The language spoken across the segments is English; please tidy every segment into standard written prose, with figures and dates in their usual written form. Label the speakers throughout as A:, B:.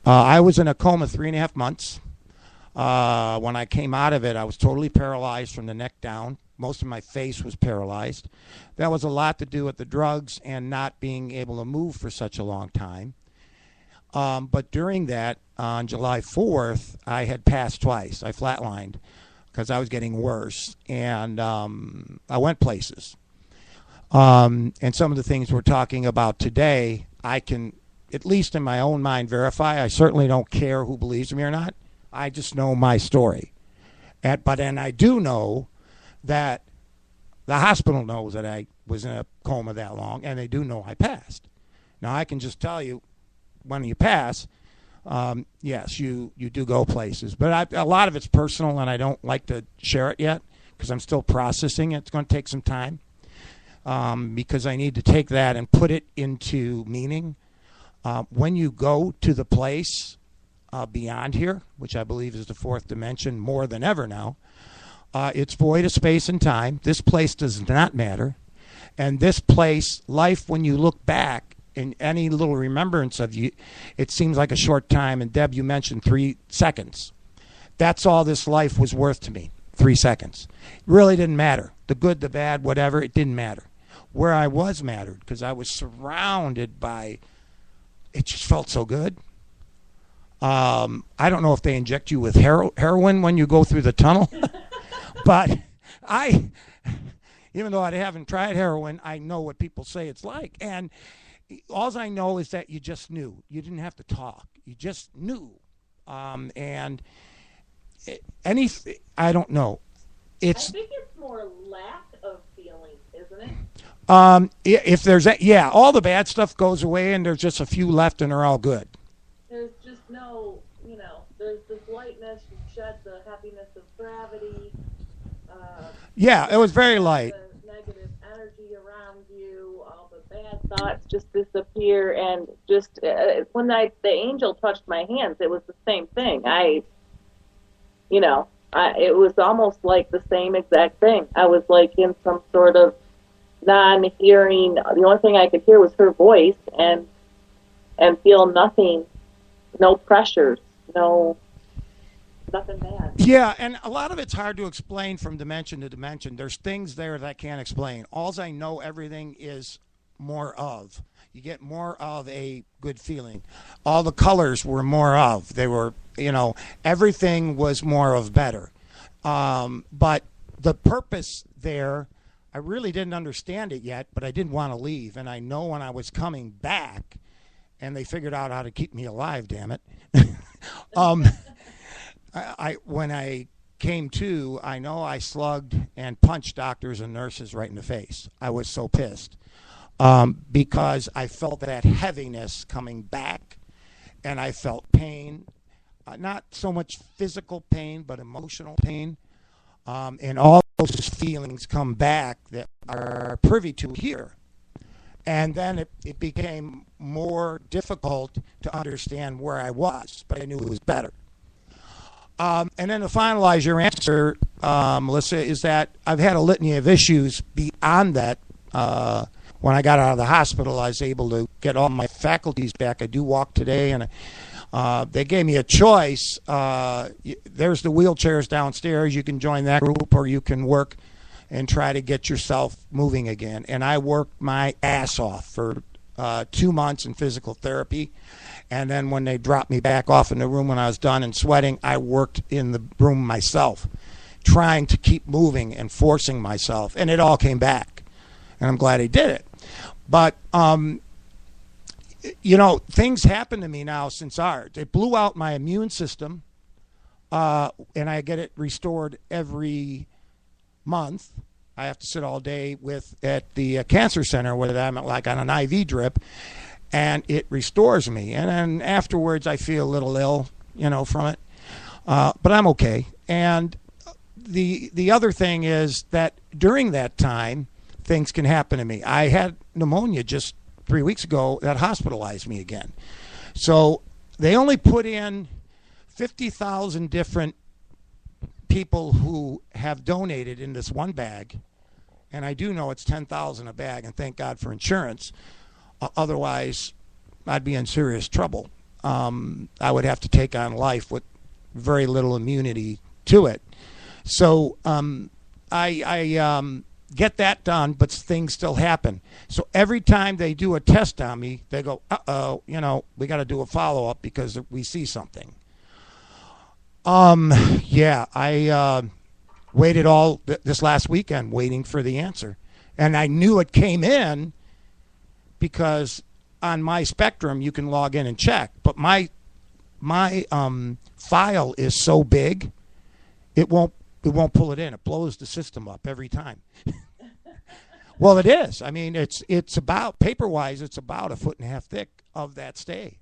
A: I was in a coma 3.5 months. When I came out of it, I was totally paralyzed from the neck down. Most of my face was paralyzed. That was a lot to do with the drugs and not being able to move for such a long time. But during that, on July 4th, I had passed twice. I flatlined because I was getting worse. And I went places. And some of the things we're talking about today, I can, at least in my own mind, verify. I certainly don't care who believes me or not. I just know my story. And I do know that the hospital knows that I was in a coma that long, and they do know I passed. Now, I can just tell you, when you pass, yes, you do go places. But a lot of it's personal, and I don't like to share it yet because I'm still processing it. It's going to take some time because I need to take that and put it into meaning. When you go to the place beyond here, which I believe is the fourth dimension more than ever now, it's void of space and time. This place does not matter. And this place, life, when you look back in any little remembrance of you, it seems like a short time. And Deb, you mentioned 3 seconds. That's all this life was worth to me, 3 seconds. It really didn't matter. The good, the bad, whatever, it didn't matter. Where I was mattered because I was surrounded by, it just felt so good. I don't know if they inject you with heroin when you go through the tunnel. But even though I haven't tried heroin, I know what people say it's like. And all I know is that you just knew. You didn't have to talk. You just knew. And anything, I don't know.
B: I think it's more lack of feeling, isn't it?
A: If there's all the bad stuff goes away and there's just a few left and they're all good.
B: There's just no, there's this lightness. You shed the happiness of gravity.
A: It was very light.
B: The negative energy around you, all the bad thoughts just disappear, and just when the angel touched my hands, it was the same thing. It was almost like the same exact thing. I was like in some sort of non-hearing. The only thing I could hear was her voice, and feel nothing, no pressures, nothing bad.
A: Yeah, and a lot of it's hard to explain from dimension to dimension. There's things there that I can't explain. All I know, everything is more of. You get more of a good feeling. All the colors were more of. They were, everything was more of better. But the purpose there, I really didn't understand it yet, but I didn't want to leave. And I know when I was coming back, and they figured out how to keep me alive, damn it. When I came to, I know I slugged and punched doctors and nurses right in the face. I was so pissed because I felt that heaviness coming back, and I felt pain, not so much physical pain, but emotional pain, and all those feelings come back that are privy to here. And then it became more difficult to understand where I was, but I knew it was better. And then to finalize your answer, Melissa, is that I've had a litany of issues beyond that. When I got out of the hospital, I was able to get all my faculties back. I do walk today, and they gave me a choice. There's the wheelchairs downstairs. You can join that group, or you can work and try to get yourself moving again. And I worked my ass off for 2 months in physical therapy. And then when they dropped me back off in the room when I was done and sweating, I worked in the room myself, trying to keep moving and forcing myself. And it all came back. And I'm glad I did it. But, things happen to me now since ours. It blew out my immune system, and I get it restored every month. I have to sit all day at the cancer center where I'm like on an IV drip, and it restores me. And then afterwards, I feel a little ill, from it, but I'm okay. And the other thing is that during that time, things can happen to me. I had pneumonia just 3 weeks ago that hospitalized me again. So they only put in 50,000 different people who have donated in this one bag, and I do know it's 10,000 a bag, and thank God for insurance. Otherwise, I'd be in serious trouble. I would have to take on life with very little immunity to it. So I get that done, but things still happen. So every time they do a test on me, they go, uh-oh, we got to do a follow-up because we see something. Yeah, I waited all this last weekend waiting for the answer. And I knew it came in because on my Spectrum you can log in and check. But my file is so big, it won't pull it in. It blows the system up every time. Well, it is. I mean, it's about, paper-wise, it's about 1.5 feet thick of that stay.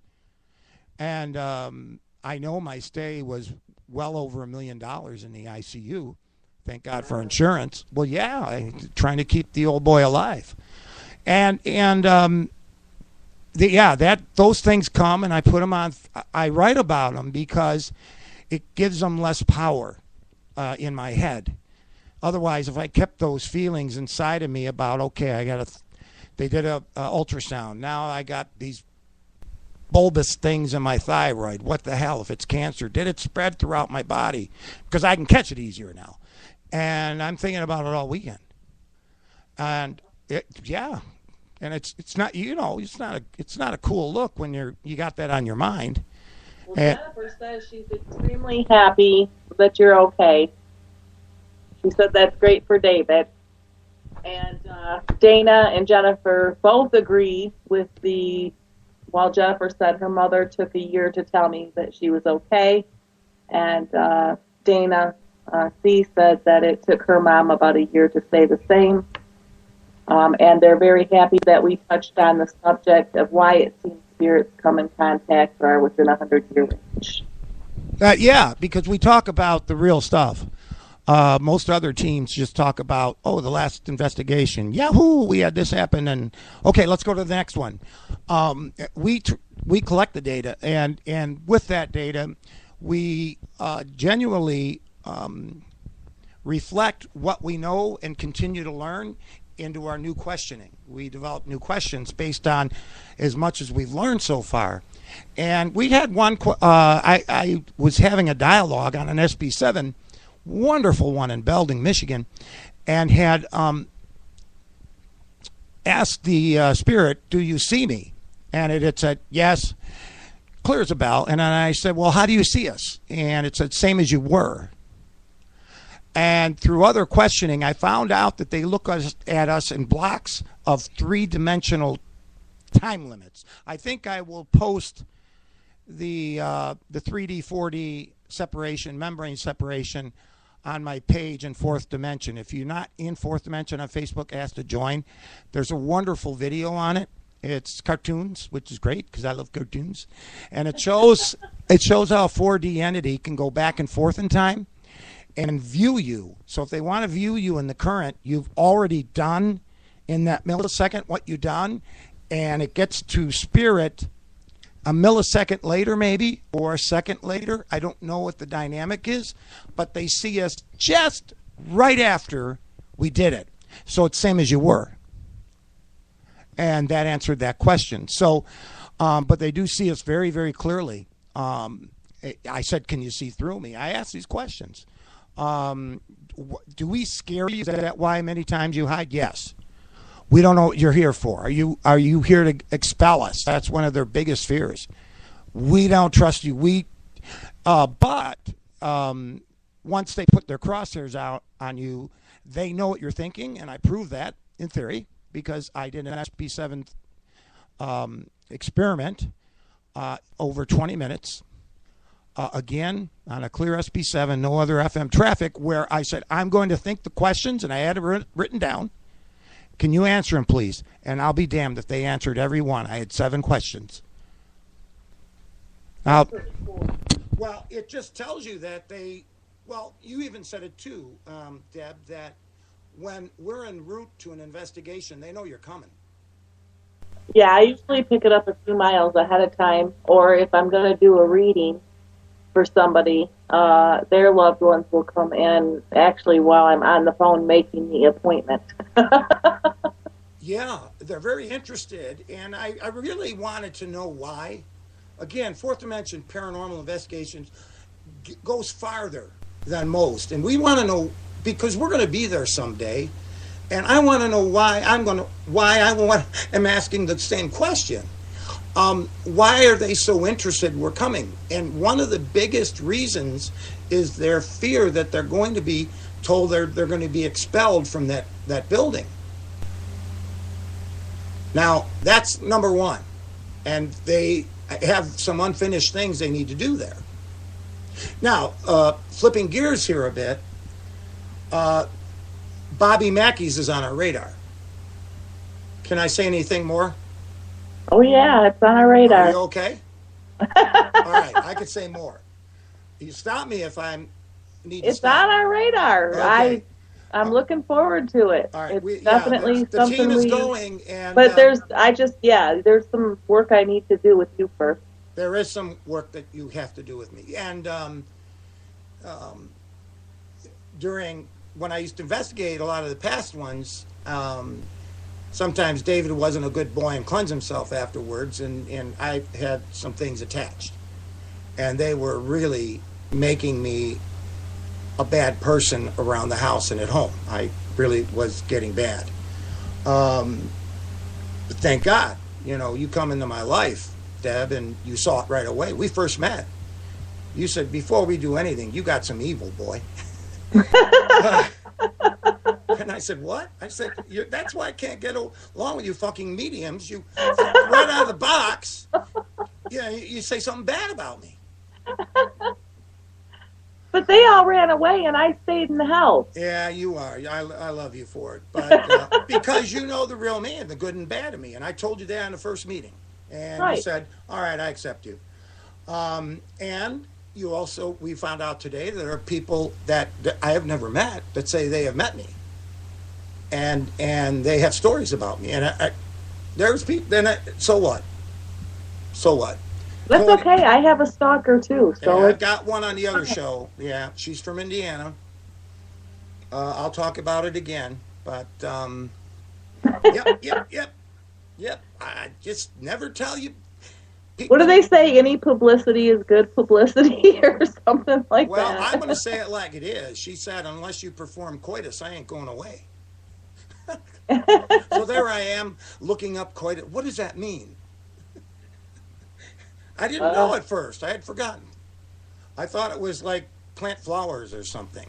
A: And I know my stay was well over $1 million in the ICU. Thank God for insurance. Well, yeah, trying to keep the old boy alive. And those things come, and I put them on. I write about them because it gives them less power in my head. Otherwise, if I kept those feelings inside of me about, okay, they did a ultrasound. Now I got these bulbous things in my thyroid. What the hell? If it's cancer, did it spread throughout my body? Because I can catch it easier now. And I'm thinking about it all weekend. And and it's not, it's not a cool look when you got that on your mind.
B: Well, Jennifer says she's extremely happy that you're okay. She said that's great for David. And Dana and Jennifer both agree with while Jennifer said her mother took a year to tell me that she was okay. And Dana C said that it took her mom about a year to say the same. And they're very happy that we touched on the subject of why it seems spirits come in contact or are within 100-year range.
A: Yeah, because we talk about the real stuff. Most other teams just talk about, the last investigation. Yahoo! We had this happen, and okay, let's go to the next one. We collect the data, and with that data, we genuinely reflect what we know and continue to learn into our new questioning. We develop new questions based on as much as we've learned so far. And we had one. I was having a dialogue on an SB7. Wonderful one in Belding, Michigan, and had asked the spirit, "Do you see me?" And it had said, "Yes," clear as a bell. And then I said, "Well, how do you see us?" And it said, "Same as you were." And through other questioning, I found out that they look at us in blocks of 3-dimensional time limits. I think I will post the 3D, 4D separation, membrane separation on my page in 4th dimension. If you're not in 4th dimension on Facebook, ask to join. There's a wonderful video on it. It's cartoons, which is great because I love cartoons. And it shows how a 4D entity can go back and forth in time and view you. So if they want to view you in the current, you've already done in that millisecond what you've done, and it gets to spirit a millisecond later maybe, or a second later. I don't know what the dynamic is, but they see us just right after we did it. So it's same as you were. And that answered that question. So, but they do see us very, very clearly. I said, "Can you see through me?" I asked these questions. Do we scare you? Is that why many times you hide? Yes. We don't know what you're here for. Are you here to expel us? That's one of their biggest fears. We don't trust you. But once they put their crosshairs out on you, they know what you're thinking, and I prove that in theory because I did an SB7 experiment over 20 minutes. Again, on a clear SB7, no other FM traffic, where I said, I'm going to think the questions, and I had it written down. Can you answer them, please? And I'll be damned if they answered every one. I had 7 questions. Well, it just tells you that you even said it too, Deb, that when we're en route to an investigation, they know you're coming.
B: Yeah, I usually pick it up a few miles ahead of time, or if I'm going to do a reading for somebody, their loved ones will come in actually while I'm on the phone making the appointment.
A: Yeah, they're very interested, and I really wanted to know why. again, fourth dimension paranormal investigations goes farther than most. And we want to know, because we're going to be there someday, and I want to know why I'm asking the same question. Why are they so interested we're coming? And one of the biggest reasons is their fear that they're going to be told they're going to be expelled from that building. Now, that's number one. And they have some unfinished things they need to do there. Now, flipping gears here a bit, Bobby Mackeys is on our radar. Can I say anything more?
B: Oh, yeah, it's on our radar.
A: Are you okay? All right, I could say more. You stop me if I need to
B: It's
A: stop.
B: on our radar.
A: Okay.
B: I'm looking forward to it.
A: All right,
B: It's definitely
A: the
B: something
A: team is going, and
B: But there's some work I need to do with you first.
A: there is some work that you have to do with me. And during when I used to investigate a lot of the past ones, sometimes David wasn't a good boy and cleansed himself afterwards, and I had some things attached, and they were really making me a bad person around the house and at home. I really was getting bad. But thank God, you come into my life, Deb, and you saw it right away. We first met. You said, before we do anything, you got some evil, boy. And I said, what? I said, that's why I can't get along with you fucking mediums. You right out of the box, you say something bad about me.
B: But they all ran away, and I stayed in the house.
A: Yeah, you are. I love you for it. But because you know the real me and the good and bad of me. And I told you that in the first meeting. And
B: Right.
A: You said, all right, I accept you. And you also, we found out today that there are people that I have never met that say they have met me. And they have stories about me. And there's people, so what? So what?
B: That's okay. I have a stalker, too. So
A: yeah, I've got one on the other show. Yeah, she's from Indiana. I'll talk about it again. But, yep. I just never tell you.
B: What do they say? Any publicity is good publicity or something like that?
A: Well, I'm going to say it like it is. She said, unless you perform coitus, I ain't going away. So there I am looking up coitus. What does that mean? I didn't know at first. I had forgotten. I thought it was like plant flowers or something.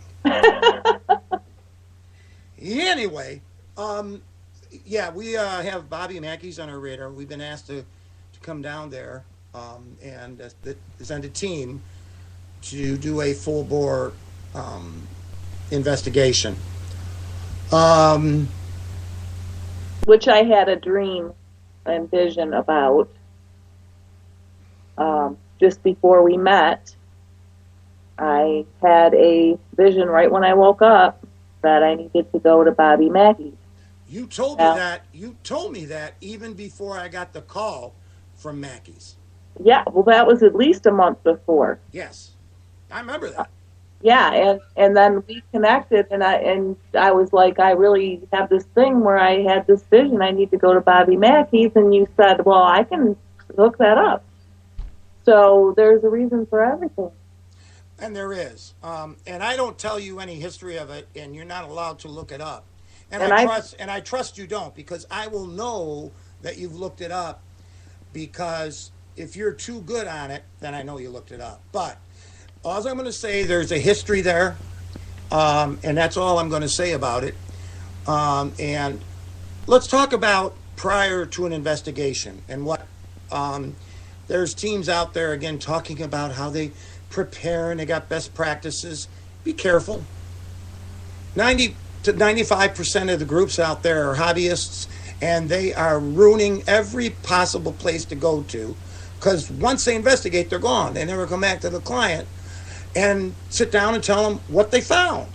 A: Anyway, we have Bobby Mackeys on our radar. We've been asked to come down there and send a team to do a full-bore investigation.
B: Which I had a dream and vision about. Just before we met, I had a vision right when I woke up that I needed to go to Bobby Mackeys.
A: You told me that. You told me that even before I got the call from Mackeys.
B: Yeah, well, that was at least a month before.
A: Yes, I remember that.
B: Yeah, and then we connected, and I was like, I really have this thing where I had this vision. I need to go to Bobby Mackeys, and you said, well, I can hook that up. So there's a reason for everything.
A: And there is. And I don't tell you any history of it, and you're not allowed to look it up. And I trust you don't, because I will know that you've looked it up, because if you're too good on it, then I know you looked it up. But all I'm going to say, there's a history there, and that's all I'm going to say about it. And let's talk about prior to an investigation and what... there's teams out there, again, talking about how they prepare and they got best practices. Be careful. 90 to 95% of the groups out there are hobbyists, and they are ruining every possible place to go to, because once they investigate, they're gone. They never come back to the client and sit down and tell them what they found,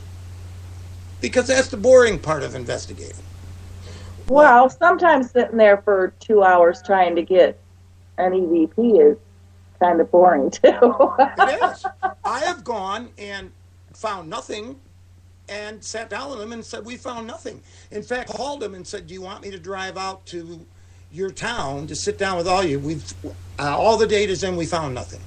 A: because that's the boring part of investigating.
B: Well, sometimes sitting there for 2 hours trying to get an EVP is kind of boring, too.
A: It is. I have gone and found nothing and sat down with them and said, we found nothing. In fact, called them and said, do you want me to drive out to your town to sit down with all you. We've all the data's in. We found nothing.